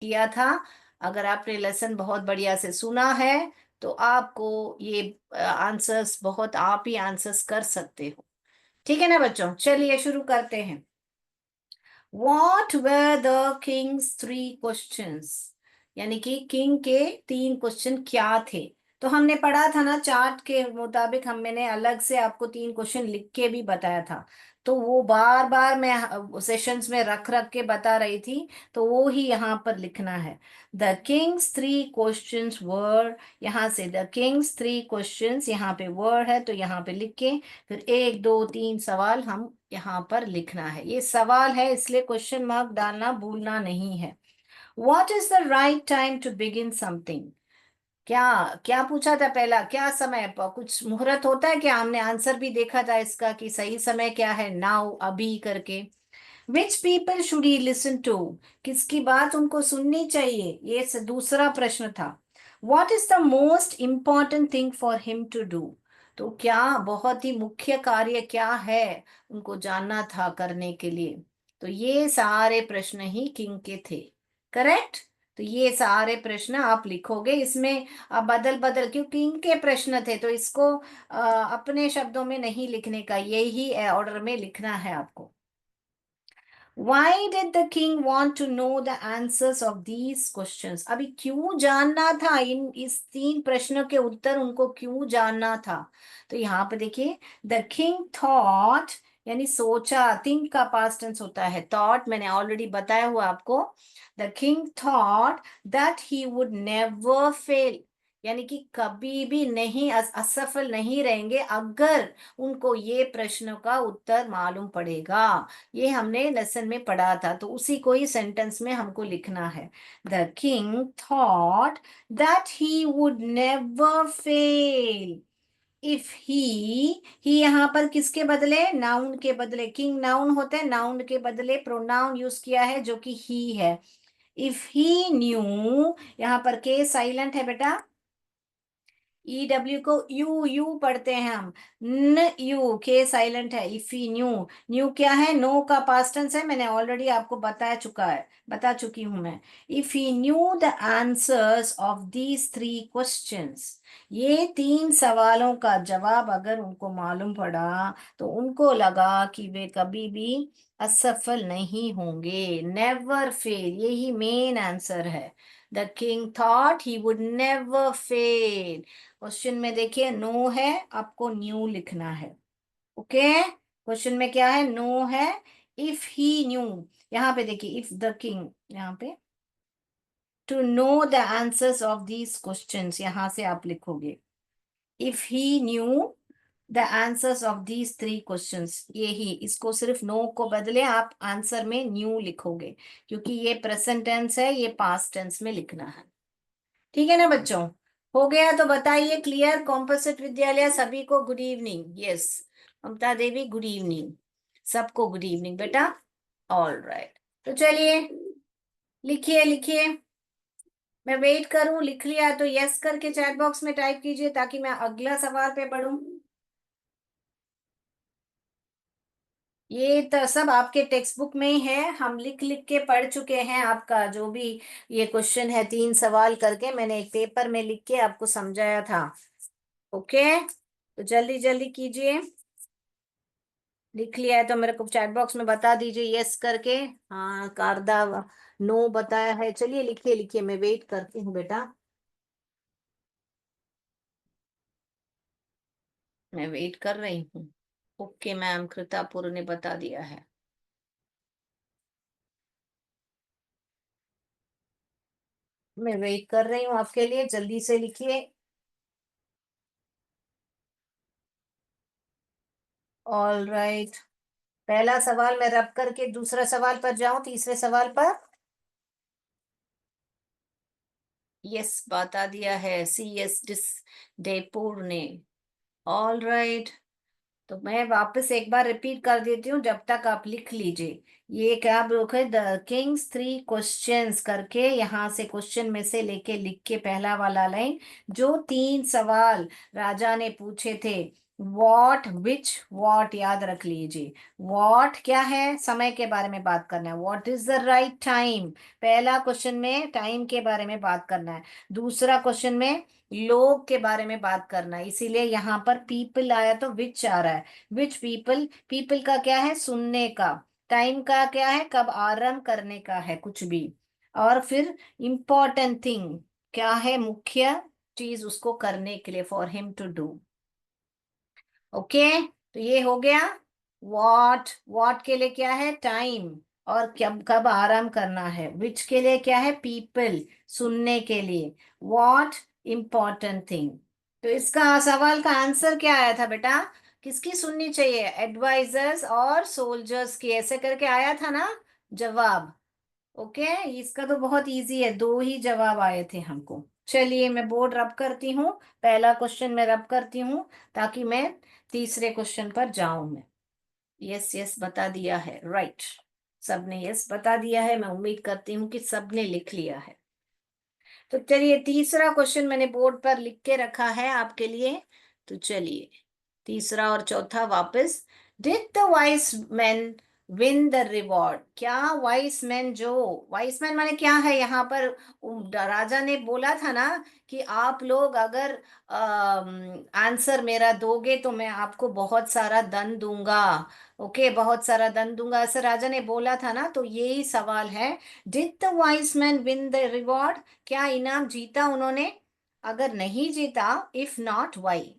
किया था। अगर आपने लेसन बहुत बढ़िया से सुना है तो आपको ये आंसर्स बहुत आप ही आंसर्स कर सकते हो। ठीक है ना बच्चों, चलिए शुरू करते हैं। What were the king's three questions? यानी कि किंग के तीन क्वेश्चन क्या थे? तो हमने पढ़ा था ना, चार्ट के मुताबिक मैंने अलग से आपको तीन क्वेश्चन लिख के भी बताया था। तो वो बार बार मैं सेशंस में रख रख के बता रही थी, तो वो ही यहाँ पर लिखना है। The Kings three questions were, यहाँ से द किंग्स थ्री क्वेश्चंस, यहाँ पे वर है तो यहाँ पे लिख के फिर एक दो तीन सवाल हम यहाँ पर लिखना है। ये सवाल है इसलिए क्वेश्चन मार्क डालना भूलना नहीं है। What is the right time to begin something? क्या क्या पूछा था पहला, क्या समय पर कुछ मुहूर्त होता है क्या? हमने आंसर भी देखा था इसका कि सही समय क्या है, नाउ अभी करके। Which people should he listen to? किसकी बात उनको सुननी चाहिए, ये दूसरा प्रश्न था। What is the most important thing for him to do? तो क्या बहुत ही मुख्य कार्य क्या है उनको जानना था करने के लिए। तो ये सारे प्रश्न ही किंग के थे। करेक्ट। तो ये सारे प्रश्न आप लिखोगे इसमें। आप बदल बदल, क्योंकि किंग के प्रश्न थे तो इसको अपने शब्दों में नहीं लिखने का, यही ऑर्डर में लिखना है आपको। Why did the king want to know the answers of these questions? अभी क्यों जानना था, इस तीन प्रश्नों के उत्तर उनको क्यों जानना था? तो यहाँ पे देखिए, द किंग थॉट, यानी सोचा, थिंक का पास्ट टेंस होता है, थॉट मैंने ऑलरेडी बताया हुआ आपको। The king thought that he would never fail, यानी कि कभी भी नहीं असफल नहीं रहेंगे अगर उनको ये प्रश्न का उत्तर मालूम पड़ेगा। ये हमने लेसन में पढ़ा था, तो उसी को ही सेंटेंस में हमको लिखना है। The king thought that he would never fail if he यहाँ पर किसके बदले, नाउन के बदले, किंग नाउन होते हैं, नाउन के बदले प्रोनाउन यूज किया है जो कि ही है। इफ ही न्यू, यहाँ पर के साइलेंट है बेटा, ई डब्ल्यू को यू यू पढ़ते हैं हम, न यू, के साइलेंट है। इफ ही न्यू, न्यू क्या है, नो का पास्ट टेंस है, मैंने ऑलरेडी आपको बता चुकी हूं मैं। If he knew the answers of these three questions, ये तीन सवालों का जवाब अगर उनको मालूम पड़ा तो उनको लगा कि वे कभी भी असफल नहीं होंगे, नेवर फेल, यही मेन आंसर है। The king thought he would never fail. Question में देखिए नो है, आपको न्यू लिखना है। ओके, क्वेश्चन में क्या है, नो है। इफ ही न्यू, यहाँ पे देखिए इफ द किंग, यहाँ पे to know the answers of these questions, यहाँ से आप लिखोगे if he knew the answers of these three questions, ये ही, इसको सिर्फ नो को बदले आप आंसर में न्यू लिखोगे, क्योंकि ये प्रेजेंट टेंस है, ये पास्ट टेंस में लिखना है। ठीक है ना बच्चों, हो गया तो बताइए क्लियर। कॉम्पोजिट विद्यालय सभी को गुड इवनिंग। यस, ममता देवी गुड इवनिंग, सबको गुड इवनिंग बेटा। ऑल राइट, तो चलिए लिखिए लिखिए, मैं वेट करूं। लिख लिया तो यस करके चैट बॉक्स में टाइप कीजिए ताकि मैं अगला सवाल पे पढ़ूं। ये तो सब आपके टेक्स्ट बुक में ही है, हम लिख लिख के पढ़ चुके हैं। आपका जो भी ये क्वेश्चन है, तीन सवाल करके मैंने एक पेपर में लिख के आपको समझाया था। ओके, तो जल्दी जल्दी कीजिए। लिख लिया है तो मेरे को चैट बॉक्स में बता दीजिए यस करके। हाँ, कारदा नो बताया है। चलिए लिखिए लिखिए, मैं वेट करती हूँ बेटा, मैं वेट कर रही हूँ। ओके मैम, कृतापुर ने बता दिया है। मैं वेट कर रही हूँ आपके लिए, जल्दी से लिखिए। ऑल राइट, पहला सवाल मैं रब करके दूसरा सवाल पर जाऊं, तीसरे सवाल पर। यस बता दिया है, सी एस डिस डेपुर ने। ऑल राइट, तो मैं वापस एक बार रिपीट कर देती हूँ जब तक आप लिख लीजिए। ये क्या बुक है, द किंग्स थ्री क्वेश्चंस करके, यहाँ से क्वेश्चन में से लेके लिख के पहला वाला लाइन, जो तीन सवाल राजा ने पूछे थे वॉट, विच, वॉट याद रख लीजिए। वॉट क्या है, समय के बारे में बात करना है। What is the right time, पहला क्वेश्चन में टाइम के बारे में बात करना है। दूसरा क्वेश्चन में लोग के बारे में बात करना है, इसीलिए यहाँ पर पीपल आया तो विच आ रहा है। विच पीपल, पीपल का क्या है, सुनने का। टाइम का क्या है, कब आरंभ करने का है कुछ भी। और फिर इम्पोर्टेंट थिंग क्या है, मुख्य चीज उसको करने के लिए, for him to do. Okay, तो ये हो गया। वॉट, वॉट के लिए क्या है, टाइम, और कब कब आराम करना है। विच के लिए क्या है, पीपल, सुनने के लिए। What, important thing. तो इसका सवाल का आंसर क्या आया था बेटा, किसकी सुननी चाहिए, एडवाइजर्स और सोल्जर्स की, ऐसे करके आया था ना जवाब। ओके, इसका तो बहुत इजी है, दो ही जवाब आए थे हमको। चलिए मैं बोर्ड रब करती हूँ, पहला क्वेश्चन मैं रब करती हूँ ताकि मैं तीसरे क्वेश्चन पर जाऊं मैं। यस यस बता दिया है, राइट। सबने यस बता दिया है, मैं उम्मीद करती हूँ कि सबने लिख लिया है। तो चलिए तीसरा क्वेश्चन मैंने बोर्ड पर लिख के रखा है आपके लिए। तो चलिए तीसरा और चौथा वापस। Did the wise man win the reward, क्या वाइस मैन, जो वाइस मैन माने क्या है यहाँ पर, राजा ने बोला था ना कि आप लोग अगर आंसर मेरा दोगे तो मैं आपको बहुत सारा धन दूंगा। ओके, बहुत सारा धन दूंगा, ऐसे राजा ने बोला था ना, तो यही सवाल है। Did the wise man win the reward, क्या इनाम जीता उन्होंने, अगर नहीं जीता, इफ नॉट वाई।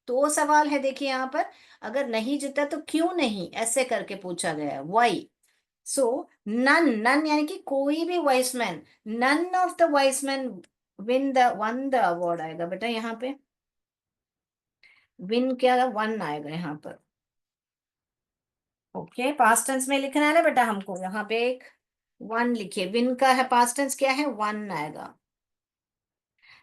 तो सवाल है देखिए यहाँ पर, अगर नहीं जीता तो क्यों नहीं, ऐसे करके पूछा गया है, वाई। सो नन, नन यानी कि कोई भी wise man, none of the wise man win the won the award आएगा बेटा यहाँ पे। विन क्या, वन आएगा यहाँ पर। ओके, पास्ट टेंस में लिखना है ना बेटा हमको, यहाँ पे एक वन लिखिए, विन का है पास्ट टेंस क्या है, वन आएगा।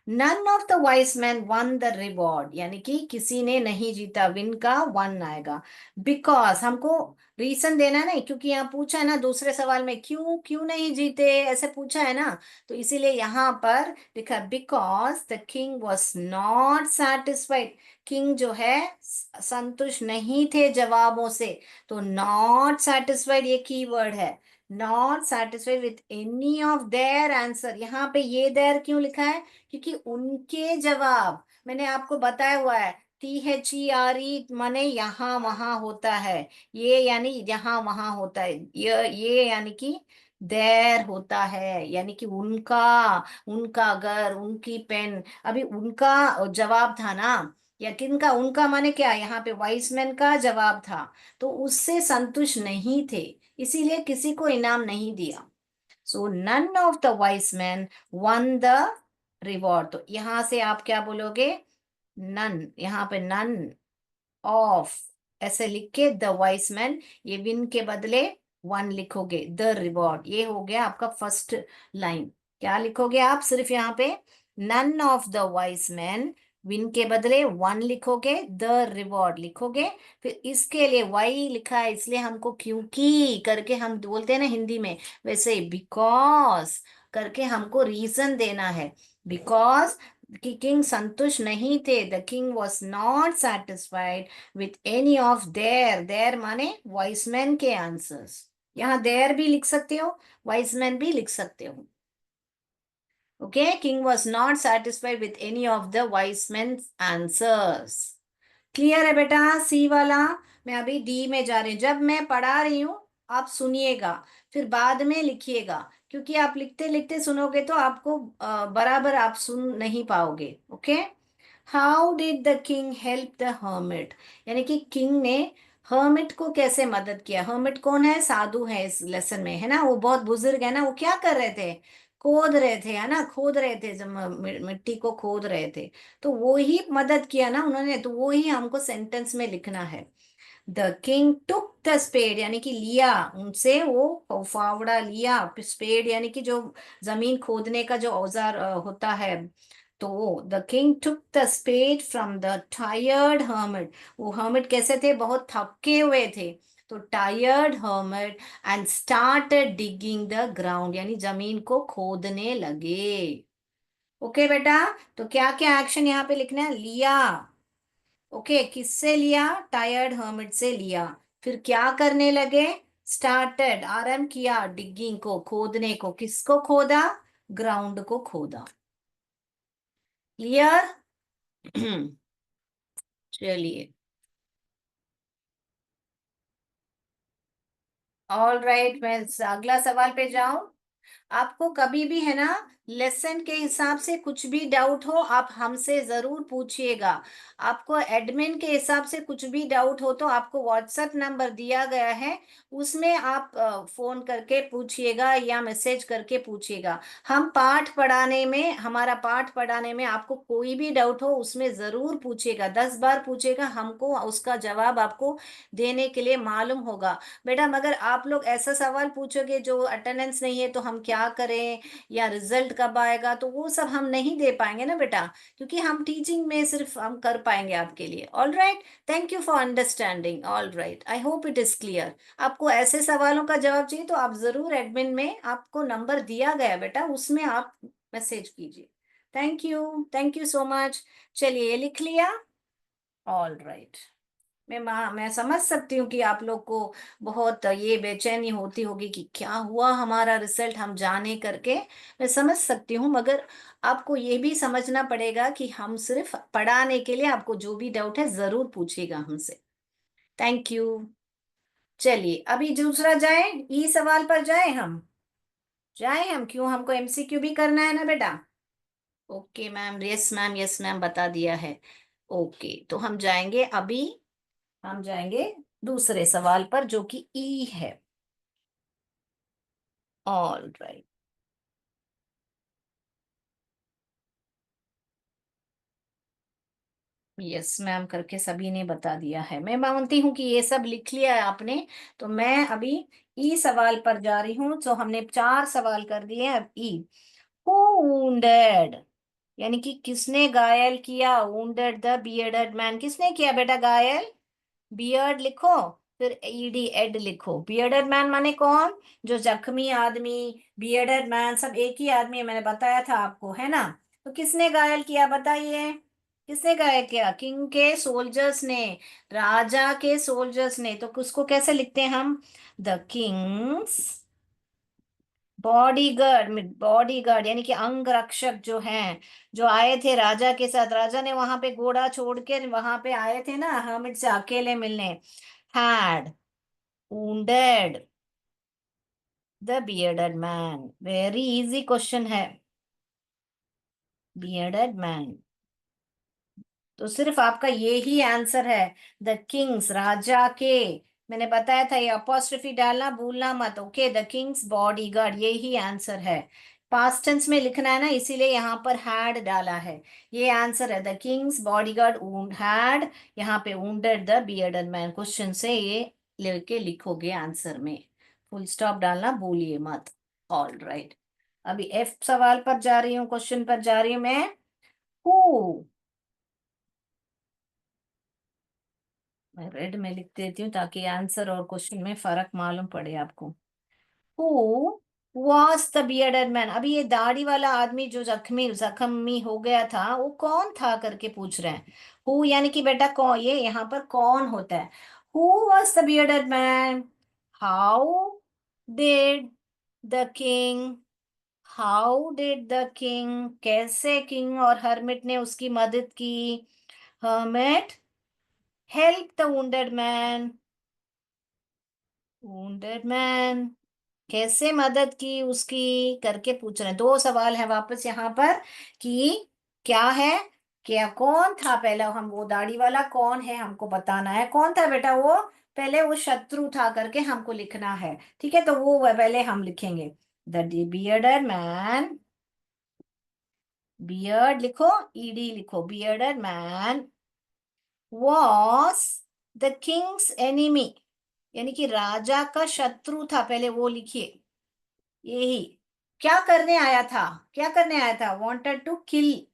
None of the wise man won the reward, यानी कि किसी ने नहीं जीता, विन का वन आएगा। बिकॉज हमको रीजन देना है ना, क्योंकि यहाँ पूछा है ना दूसरे सवाल में, क्यों क्यों नहीं जीते ऐसे पूछा है ना, तो इसीलिए यहाँ पर लिखा because the king was not satisfied. King जो है संतुष्ट नहीं थे जवाबों से, तो नॉट सेटिस्फाइड ये की वर्ड है। Not satisfied with any of there answer, यहाँ पे ये देयर क्यों लिखा है, क्योंकि उनके जवाब, मैंने आपको बताया हुआ है, THERE माने यहाँ वहां होता है, ये यानी यहाँ वहां होता है, ये यानी कि देर होता है, यानी कि उनका, उनका घर, उनकी पेन, अभी उनका जवाब था ना, या किनका, उनका माने क्या, यहाँ पे वाइसमैन का जवाब था, तो उससे संतुष्ट नहीं थे, इसीलिए किसी को इनाम नहीं दिया। So none of the wise man won the reward, तो यहां से आप क्या बोलोगे, नन, यहाँ पे नन ऑफ ऐसे लिख के द वाइस मैन, ये विन के बदले वन लिखोगे, द रिवॉर्ड, ये हो गया आपका फर्स्ट लाइन। क्या लिखोगे आप, सिर्फ यहाँ पे none of the wise man, win के बदले वन लिखोगे, द रिवॉर्ड लिखोगे। फिर इसके लिए वाई लिखा है, इसलिए हमको क्योंकि करके हम बोलते हैं ना हिंदी में, वैसे बिकॉज करके हमको रीजन देना है। बिकॉज कि किंग संतुष्ट नहीं थे, the king was not satisfied with any of their, their माने वॉइसमैन के आंसर्स, यहाँ देयर भी लिख सकते हो, वॉइसमैन भी लिख सकते हो। Okay, king was not satisfied with any of the wise men's answers. Clear है बेटा, सी वाला। मैं अभी डी में जा रही हूँ, जब मैं पढ़ा रही हूँ आप सुनिएगा, फिर बाद में लिखिएगा, क्योंकि आप लिखते लिखते सुनोगे तो आपको बराबर आप सुन नहीं पाओगे। Okay, how did the king help the hermit, यानी कि किंग ने हर्मिट को कैसे मदद किया। हर्मिट कौन है, साधु है इस लेसन में, है ना, वो बहुत बुजुर्ग है ना, वो क्या कर रहे थे, खोद रहे थे, है ना, खोद रहे थे, जब मिट्टी को खोद रहे थे, तो वो ही मदद किया ना उन्होंने, तो वो ही हमको सेंटेंस में लिखना है। The king took the spade, यानी कि लिया उनसे वो फावड़ा लिया, स्पेड यानी कि जो जमीन खोदने का जो औजार होता है, तो the king took the spade from the tired hermit, वो हर्मिट कैसे थे, बहुत थके हुए थे, तो tired hermit and started digging the ground, यानी जमीन को खोदने लगे। ओके बेटा, तो क्या क्या एक्शन यहाँ पे लिखना है, लिया, ओके, किससे लिया? टायर्ड हर्मिट से लिया। फिर क्या करने लगे? स्टार्टेड, आरंभ किया, डिगिंग को, खोदने को। किसको खोदा? ग्राउंड को खोदा। क्लियर? चलिए, ऑल राइट, मैं अगला सवाल पे जाऊं। आपको कभी भी है ना, लेसन के हिसाब से कुछ भी डाउट हो आप हमसे जरूर पूछिएगा। आपको एडमिन के हिसाब से कुछ भी डाउट हो तो आपको व्हाट्सएप नंबर दिया गया है, उसमें आप फोन करके पूछिएगा या मैसेज करके पूछिएगा। हम पाठ पढ़ाने में, हमारा पाठ पढ़ाने में आपको कोई भी डाउट हो उसमें जरूर पूछिएगा, 10 बार पूछिएगा, हमको उसका जवाब आपको देने के लिए मालूम होगा। बेटा मगर आप लोग ऐसा सवाल पूछोगे जो अटेंडेंस नहीं है तो हम क्या करें, या रिजल्ट कब आएगा, तो वो सब हम नहीं दे पाएंगे ना बेटा, क्योंकि हम टीचिंग में सिर्फ हम कर पाएंगे आपके लिए। All right, thank you for understanding. All right, I hope it is clear. आपको ऐसे सवालों का जवाब चाहिए तो आप जरूर एडमिन में आपको नंबर दिया गया बेटा, उसमें आप मैसेज कीजिए। Thank you so much. चलिए, ये लिख लिया? All right. मैं समझ सकती हूँ कि आप लोग को बहुत ये बेचैनी होती होगी कि क्या हुआ हमारा रिजल्ट हम जाने करके। मैं समझ सकती हूँ, मगर आपको ये भी समझना पड़ेगा कि हम सिर्फ पढ़ाने के लिए, आपको जो भी डाउट है जरूर पूछिएगा हमसे। Thank you. चलिए, अभी दूसरा जाए, ई सवाल पर जाए हम। जाए हम, क्यों, हमको एमसीक्यू भी करना है ना बेटा। Okay ma'am, yes ma'am, yes ma'am, बता दिया है। ओके, तो हम जाएंगे अभी, हम जाएंगे दूसरे सवाल पर जो कि ई है। All right. यस मैम करके सभी ने बता दिया है, मैं मानती हूँ कि ये सब लिख लिया है आपने। तो मैं अभी ई सवाल पर जा रही हूँ। तो हमने 4 सवाल कर दिए हैं। अब ई, हु wounded, यानी कि किसने घायल किया? wounded द बियर्डेड मैन, किसने किया बेटा घायल? बियर्ड लिखो, फिर ईडी एड लिखो। बियर्डेड मैन माने कौन? जो जख्मी आदमी। बियर्डेड मैन सब एक ही आदमी है, मैंने बताया था आपको, है ना? तो किसने घायल किया बताइए? किसने घायल किया? किंग के सोल्जर्स ने, राजा के सोल्जर्स ने। तो उसको कैसे लिखते हैं हम? The Kings bodyguard. बॉडीगार्ड यानी कि अंग रक्षक जो हैं, जो आए थे राजा के साथ, राजा ने वहां पे घोड़ा छोड़ के वहां पे आए थे ना हर्मिट से अकेले मिलने। had wounded the bearded man, very easy question है। bearded man, तो सिर्फ आपका ये ही आंसर है। द किंग्स, राजा के, मैंने बताया था ये अपोस्ट्रोफी डालना भूलना मत। ओके, द किंग्स बॉडीगार्ड, ये ही आंसर है। पास्ट टेंस में लिखना है ना, इसीलिए यहाँ पर हैड डाला है। ये आंसर है, द किंग्स बॉडीगार्ड हैड, यहाँ पे wounded द बियर्डन मैन। क्वेश्चन से ये लेके लिखोगे आंसर में, फुल स्टॉप डालना भूलिए मत। ऑल राइट, अभी एफ सवाल पर जा रही हूँ, क्वेश्चन पर जा रही हूँ मैं। हु, मैं रेड में लिख देती हूँ ताकि आंसर और क्वेश्चन में फर्क मालूम पड़े आपको। Who was the bearded man, अभी ये दाढ़ी वाला आदमी जो जख्मी हो गया था वो कौन था करके पूछ रहे हैं। हु यानी कि बेटा कौन, ये यहाँ पर कौन होता है? Who was the bearded man? How did the king, how did the king, कैसे किंग और हर्मिट ने उसकी मदद की? Hermit help the wounded man, wounded man कैसे मदद की उसकी करके पूछ रहे हैं। 2 सवाल है वापस यहाँ पर कि क्या है, क्या कौन था पहला, हम वो दाढ़ी वाला कौन है हमको बताना है। कौन था बेटा वो? पहले वो शत्रु था करके हमको लिखना है, ठीक है? तो वो पहले हम लिखेंगे, द बियर्डेड मैन, बियर्ड लिखो, ईडी लिखो, bearded man was the king's enemy, यानी कि राजा का शत्रु था, पहले वो लिखिए। यही, क्या करने आया था? क्या करने आया था? वांटेड टू किल,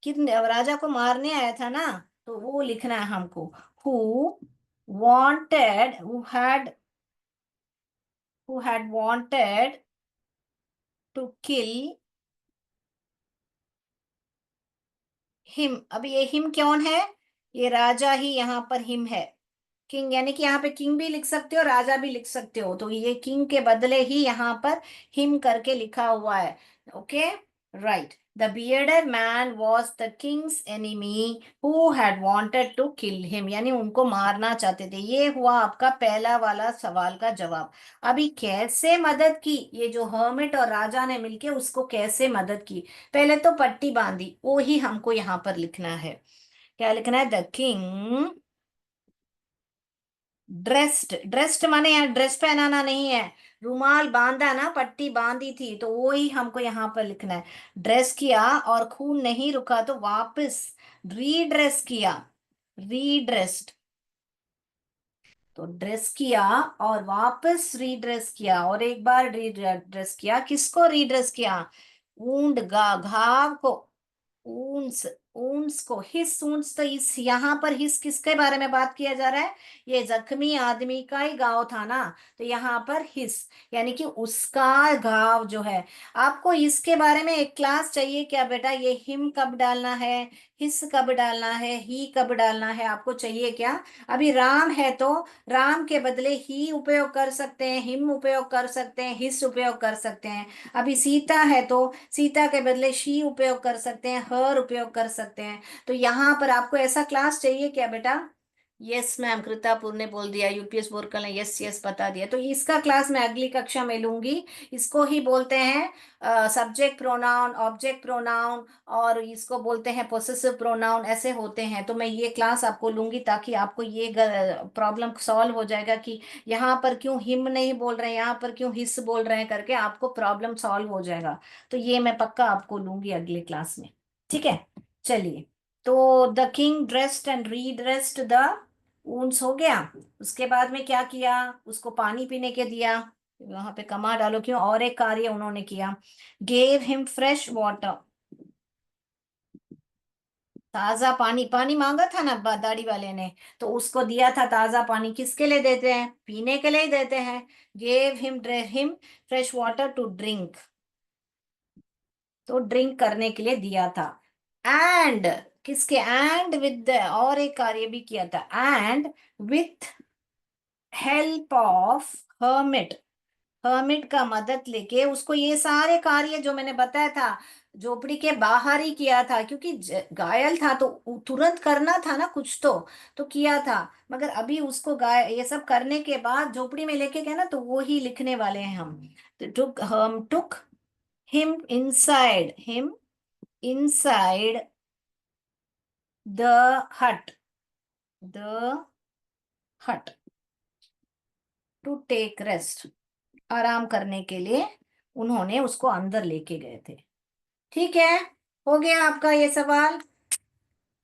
किन राजा को मारने आया था ना, तो वो लिखना है हमको। Who wanted, who had wanted to kill him. अब ये हिम कौन है? ये राजा ही यहाँ पर हिम है। किंग यानी कि यहाँ पे किंग भी लिख सकते हो, राजा भी लिख सकते हो, तो ये किंग के बदले ही यहाँ पर हिम करके लिखा हुआ है। Okay, right. The bearded man was the king's enemy who had wanted to kill him, यानी उनको मारना चाहते थे। ये हुआ आपका पहला वाला सवाल का जवाब। अभी कैसे मदद की, ये जो हर्मिट और राजा ने मिलके उसको कैसे मदद की। पहले तो पट्टी बांधी, वो ही हमको यहाँ पर लिखना है। क्या लिखना है? द किंग ड्रेस्ड, ड्रेस्ड माने यहाँ ड्रेस पहनाना नहीं है, रुमाल बांधा ना, पट्टी बांधी थी, तो वो ही हमको यहाँ पर लिखना है। ड्रेस किया और खून नहीं रुका तो वापस रीड्रेस किया, रीड्रेस्ड। तो ड्रेस किया और वापस रीड्रेस किया और एक बार रीड्रेस किया। किसको रीड्रेस किया? वुंड, घाव को, ऊंस, ऊंस को, हिस, ऊंस। तो इस यहाँ पर हिस किसके बारे में बात किया जा रहा है? ये जख्मी आदमी का ही घाव था ना, तो यहाँ पर हिस यानी कि उसका घाव जो है। आपको इसके बारे में एक क्लास चाहिए क्या बेटा? ये हिम कब डालना है, हिस कब डालना है, ही कब डालना है, आपको चाहिए क्या? अभी राम है तो राम के बदले ही उपयोग कर सकते हैं, हिम उपयोग कर सकते हैं, हिस उपयोग कर सकते हैं। अभी सीता है तो सीता के बदले शी उपयोग कर सकते हैं, हर उपयोग कर सकते हैं। तो यहाँ पर आपको ऐसा क्लास चाहिए क्या बेटा? यस मैम, कृतापुर ने बोल दिया, यूपीएस बोरकल ने यस यस बता दिया। तो इसका क्लास मैं अगली कक्षा में लूंगी। इसको ही बोलते हैं सब्जेक्ट प्रोनाउन, ऑब्जेक्ट प्रोनाउन, और इसको बोलते हैं पोसेसिव प्रोनाउन, ऐसे होते हैं। तो मैं ये क्लास आपको लूंगी ताकि आपको ये प्रॉब्लम सॉल्व हो जाएगा कि यहाँ पर क्यों हिम नहीं बोल रहे हैं, यहाँ पर क्यों हिस बोल रहे हैं करके, आपको प्रॉब्लम सॉल्व हो जाएगा। तो ये मैं पक्का आपको लूंगी अगले क्लास में। ठीक है, चलिए। तो the king dressed and redressed the wounds हो गया। उसके बाद में क्या किया? उसको पानी पीने के दिया। वहां पे कमा डालो क्यों, और एक कार्य उन्होंने किया। गेव हिम फ्रेश वाटर, ताजा पानी, पानी मांगा था ना दाढ़ी वाले ने, तो उसको दिया था ताजा पानी। किसके लिए देते हैं? पीने के लिए ही देते हैं। Gave him fresh water to drink, तो ड्रिंक करने के लिए दिया था। एंड, किसके? एंड विद, और एक कार्य भी किया था। And with help of hermit, hermit का मदद लेके उसको ये सारे कार्य जो मैंने बताया था झोपड़ी के बाहर ही किया था, क्योंकि घायल था तो तुरंत करना था ना कुछ तो किया था। मगर अभी उसको ये सब करने के बाद झोपड़ी में लेके गए ना, तो वो ही लिखने वाले हैं हम। हम टुक हिम इनसाइड द हट, द हट टू टेक रेस्ट, आराम करने के लिए उन्होंने उसको अंदर लेके गए थे। ठीक है, हो गया आपका ये सवाल।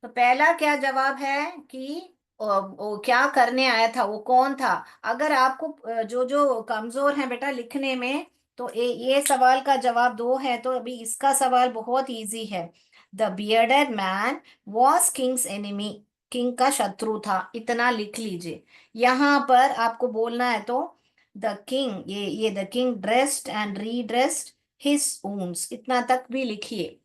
तो पहला क्या जवाब है कि वो क्या करने आया था, वो कौन था? अगर आपको जो जो कमजोर है बेटा लिखने में, तो ये सवाल का जवाब दो है, तो अभी इसका सवाल बहुत इजी है। The bearded man was Kings enemy, king का शत्रु था, इतना लिख लीजिए। यहाँ पर आपको बोलना है तो द किंग, ये the king dressed and redressed his wounds, इतना तक भी लिखिए।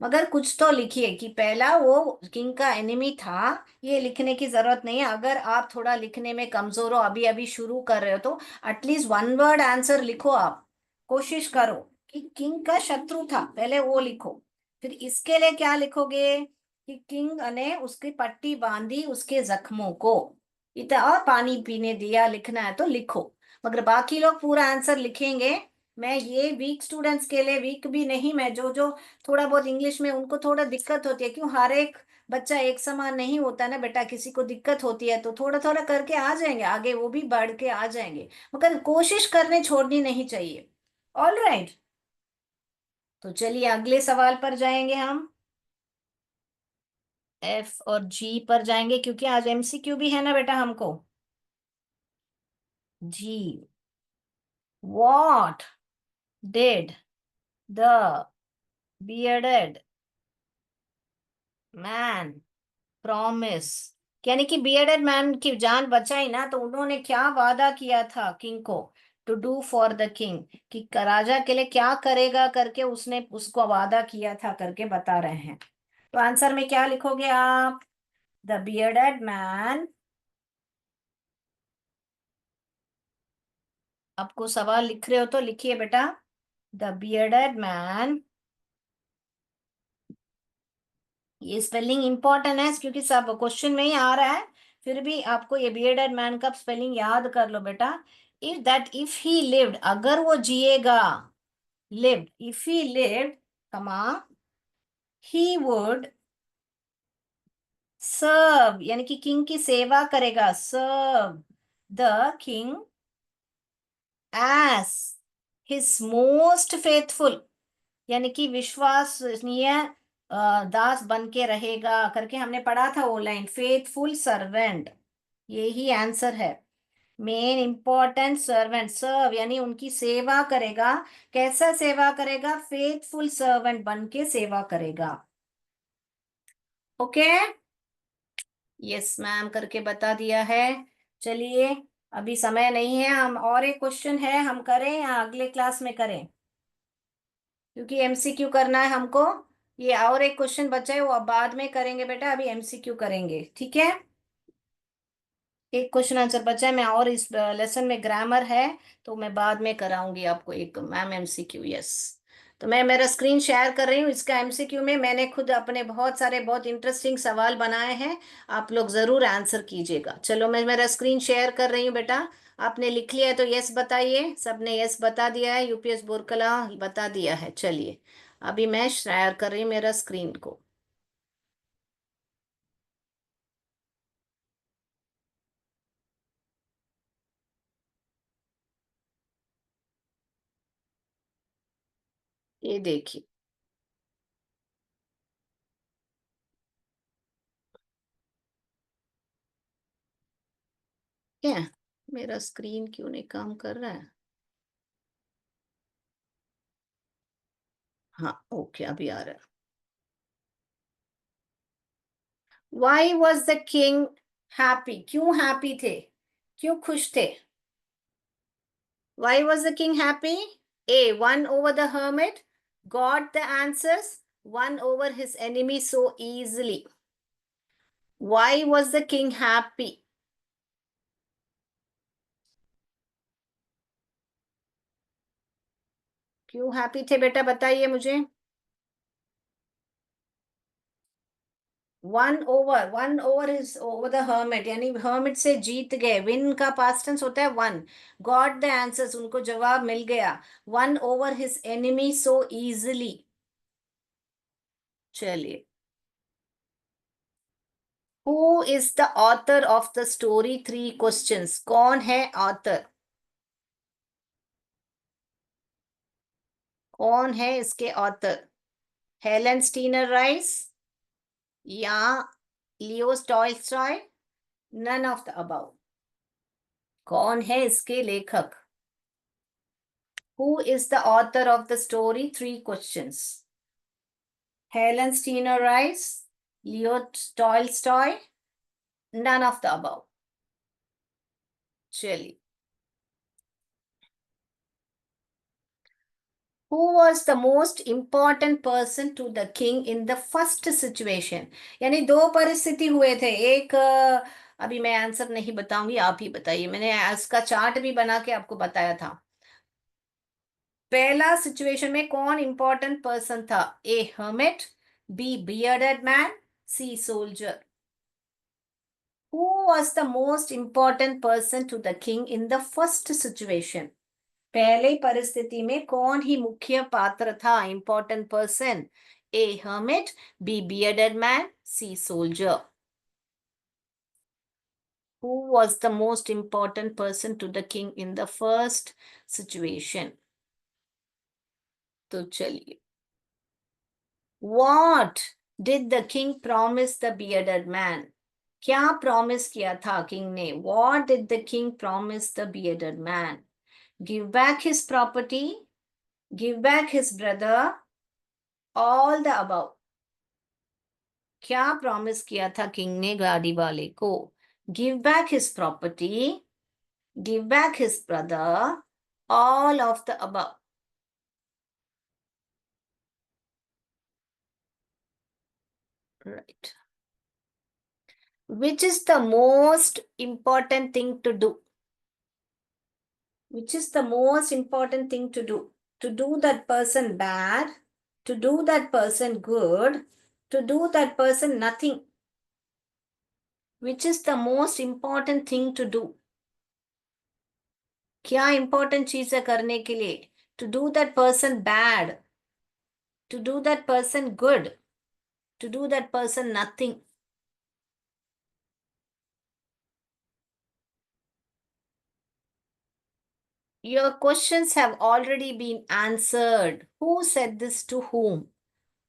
मगर कुछ तो लिखिए कि पहला वो किंग का एनिमी था। ये लिखने की जरूरत नहीं है। अगर आप थोड़ा लिखने में कमजोर हो, अभी अभी शुरू कर रहे हो, तो एटलीस्ट वन वर्ड आंसर लिखो आप। कोशिश करो कि किंग का शत्रु था, पहले वो लिखो। फिर इसके लिए क्या लिखोगे कि किंग ने उसकी पट्टी बांधी उसके जख्मों को, इतना, और पानी पीने दिया, लिखना है तो लिखो। मगर बाकी लोग पूरा आंसर लिखेंगे। मैं ये वीक स्टूडेंट्स के लिए, वीक भी नहीं, मैं जो जो थोड़ा बहुत इंग्लिश में उनको थोड़ा दिक्कत होती है, क्यों, हर एक बच्चा एक समान नहीं होता ना बेटा, किसी को दिक्कत होती है, तो थोड़ा थोड़ा करके आ जाएंगे आगे, वो भी बढ़ के आ जाएंगे। मगर कोशिश करने छोड़नी नहीं चाहिए। ऑल राइट, तो चलिए अगले सवाल पर जाएंगे हम। एफ और जी पर जाएंगे, क्योंकि आज एमसीक्यू भी है ना बेटा हमको। जी, what did the bearded man promise, यानी कि बियर्डेड मैन की जान बचाई ना, तो उन्होंने क्या वादा किया था किंग को? To do for the king, कि राजा के लिए क्या करेगा करके उसने उसको वादा किया था करके बता रहे हैं। तो आंसर में क्या लिखोगे आप? द बियर्डेड मैन, आपको सवाल लिख रहे हो तो लिखिए बेटा। द बियर्डेड मैन, ये स्पेलिंग इंपॉर्टेंट है क्योंकि सब क्वेश्चन में ही आ रहा है। फिर भी आपको ये बियर्डेड मैन का स्पेलिंग याद कर लो बेटा। इफ ही लिव्ड, अगर वो जिएगा, लिव्ड, इफ ही लिव्ड, कमा, ही वुड सर्व, यानी कि किंग की सेवा करेगा, serve the king as his most faithful, यानी कि विश्वसनीय दास बन के रहेगा करके हमने पढ़ा था वो लाइन, फेथफुल सर्वेंट, यही आंसर है। मेन इंपॉर्टेंट सर्वेंट, सर्व यानी उनकी सेवा करेगा। कैसा सेवा करेगा? फेथफुल सर्वेंट बन के सेवा करेगा। ओके, यस मैम करके बता दिया है। चलिए, अभी समय नहीं है, हम और एक क्वेश्चन है, हम करें या अगले क्लास में करें? क्योंकि एमसीक्यू करना है हमको। ये और एक क्वेश्चन बचा है, वो अब बाद में करेंगे बेटा, अभी एमसीक्यू करेंगे, ठीक है? एक क्वेश्चन आंसर बचा है, मैं और इस लेसन में ग्रामर है, तो मैं बाद में कराऊंगी आपको एक मैम एमसीक्यू, यस। तो मैं मेरा स्क्रीन शेयर कर रही हूँ, इसका एमसीक्यू में मैंने खुद अपने बहुत सारे बहुत इंटरेस्टिंग सवाल बनाए हैं, आप लोग जरूर आंसर कीजिएगा। चलो, मैं मेरा स्क्रीन शेयर कर रही हूँ बेटा। आपने लिख लिया है तो यस बताइए, सबने यस बता दिया है, यूपीएस बोरकला बता दिया है। चलिए, अभी मैं शेयर कर रही हूँ मेरा स्क्रीन को। ये देखिए, क्या मेरा स्क्रीन क्यों नहीं काम कर रहा है? हाँ ओके, अभी आ रहा है। Why was the king happy? क्यों हैप्पी थे? क्यों खुश थे? Why was the king happy? A. Won over the hermit. Got the answers. Won over his enemy so easily. Why was the king happy? क्यों happy थे बेटा, बताइए मुझे। One over is over the hermit, यानी hermit से जीत गए। Win का past tense होता है वन। गॉट द आंसर्स, उनको जवाब मिल गया। Won over his enemy so easily. चलिए, who is the author of the story three questions? कौन है ऑथर? कौन है इसके ऑथर? हेलन स्टीनर राइस या Leo Tolstoy? None of the above. कौन है इसके लेखक? Who is the author of the story Three Questions? Helen Steiner Rice, Leo Tolstoy, none of the above. चलिए, who was the most important person to the king in the first situation? यानी दो परिस्थिति हुए थे, एक अभी मैं answer नहीं बताऊंगी, आप ही बताइए, मैंने इसका चार्ट भी बना के आपको बताया था। पहला सिचुएशन में कौन इंपॉर्टेंट पर्सन था? A hermit, B bearded man, C soldier. Who was the most important person to the king in the first situation? पहले परिस्थिति में कौन ही मुख्य पात्र था, important person? A hermit, B bearded man, C soldier. Who was the most important person to the king in the first situation? तो चलिए, what did the king promise the bearded man? क्या प्रॉमिस किया था king ने? What did the king promise the bearded man? Give back his property, give back his brother, all the above. क्या promise किया था king ने गाड़ी वाले को? Give back his property, give back his brother, all of the above. Right, Which is the most important thing to do? Which is the most important thing to do? To do that person bad, to do that person good, to do that person nothing. Which is the most important thing to do? क्या important चीज है करने के लिए? To do that person bad, to do that person good, to do that person nothing. Your questions have already been answered. Who said this to whom?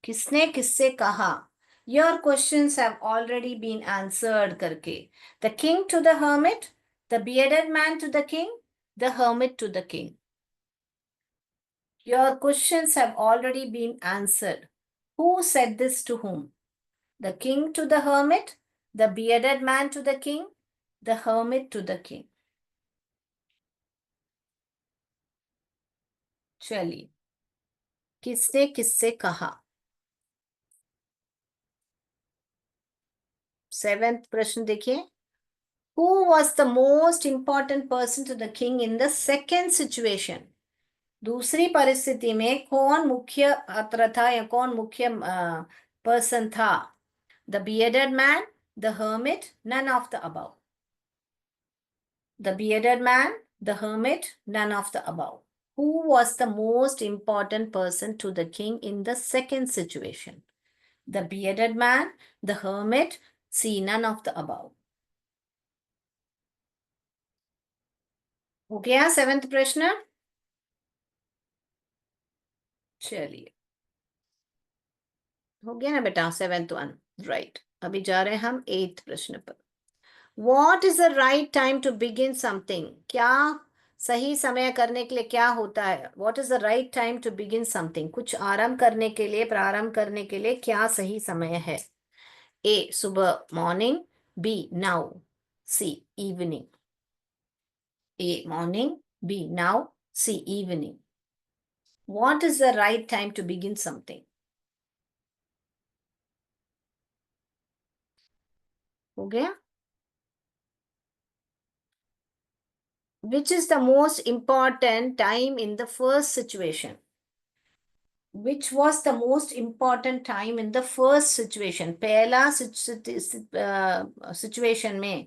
किसने किससे कहा? Your questions have already been answered करके. The king to the hermit, the bearded man to the king, the hermit to the king. Your questions have already been answered. Who said this to whom? The king to the hermit, the bearded man to the king, the hermit to the king. चलिए, किसने किससे कहा? 7th प्रश्न देखिए. Who was the most important person to the king in the second situation? दूसरी परिस्थिति में कौन मुख्य पात्र था या कौन मुख्य पर्सन था? The bearded man, the hermit, none of the above. The bearded man, the hermit, none of the above. Who was the most important person to the king in the second situation? The bearded man, the hermit, see, none of the above. हो गया 7th प्रश्न? चलिए, हो गया ना बेटा 7th one. Right, अभी जा रहे हैं हम 8th प्रश्न पर. What is the right time to begin something? क्या सही समय करने के लिए क्या होता है? What is the right time to begin something? कुछ आरंभ करने के लिए, प्रारंभ करने के लिए क्या सही समय है? A, सुबह morning. B, now. C, evening. A, morning. B, now. C, evening. What is the right time to begin something? हो गया? Which is the most important time in the first situation? Which was the most important time in the first situation? पहला situation में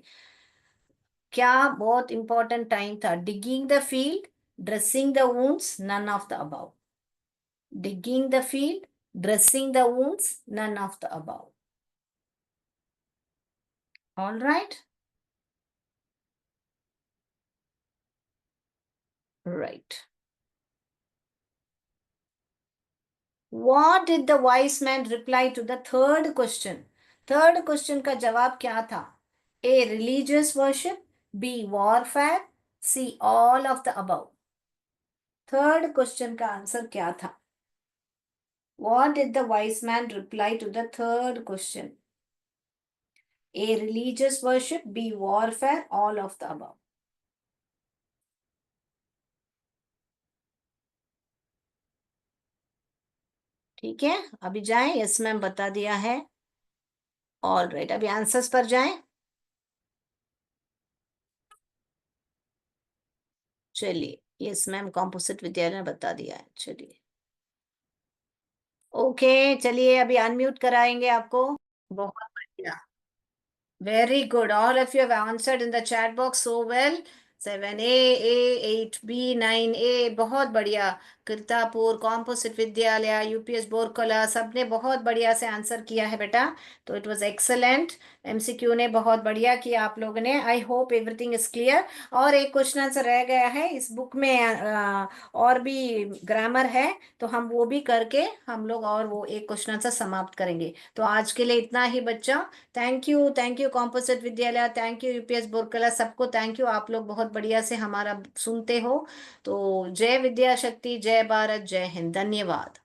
क्या बहुत important time था? Digging the field, dressing the wounds, none of the above. Digging the field, dressing the wounds, none of the above. All right? Right. What did the wise man reply to the third question? Third question का जवाब क्या था? A, religious worship. B, warfare. C, all of the above. Third question का answer क्या था? What did the wise man reply to the third question? A, religious worship. B, warfare. All of the above. ठीक है, अभी जाएं. Yes ma'am बता दिया है. ऑल राइट, अभी आंसर्स पर जाएं. चलिए, यस मैम कॉम्पोजिट विद्यालय ने बता दिया है. चलिए, ओके. चलिए, अभी अनम्यूट कराएंगे आपको. बहुत बढ़िया. Very good. All of you have answered in the chat box so well. 7A, 8B, 9A. बहुत बढ़िया. कृतापुर, कॉम्पोजिट विद्यालय, यूपीएस बोरकला, सबने बहुत बढ़िया से आंसर किया है बेटा. तो इट वाज एक्सेलेंट. एमसीक्यू ने बहुत बढ़िया किया आप लोगों ने. I hope everything is clear. और एक क्वेश्चन आंसर रह गया है इस बुक में. और भी ग्रामर है, तो हम वो भी करके हम लोग और वो एक क्वेश्चन आंसर समाप्त करेंगे. तो आज के लिए इतना ही बच्चा. थैंक यू कॉम्पोजिट विद्यालय, थैंक यू यूपीएस बोरकला, सबको थैंक यू. आप लोग बहुत बढ़िया से हमारा सुनते हो. तो जय विद्या शक्ति, जय भारत, जय हिंद. धन्यवाद.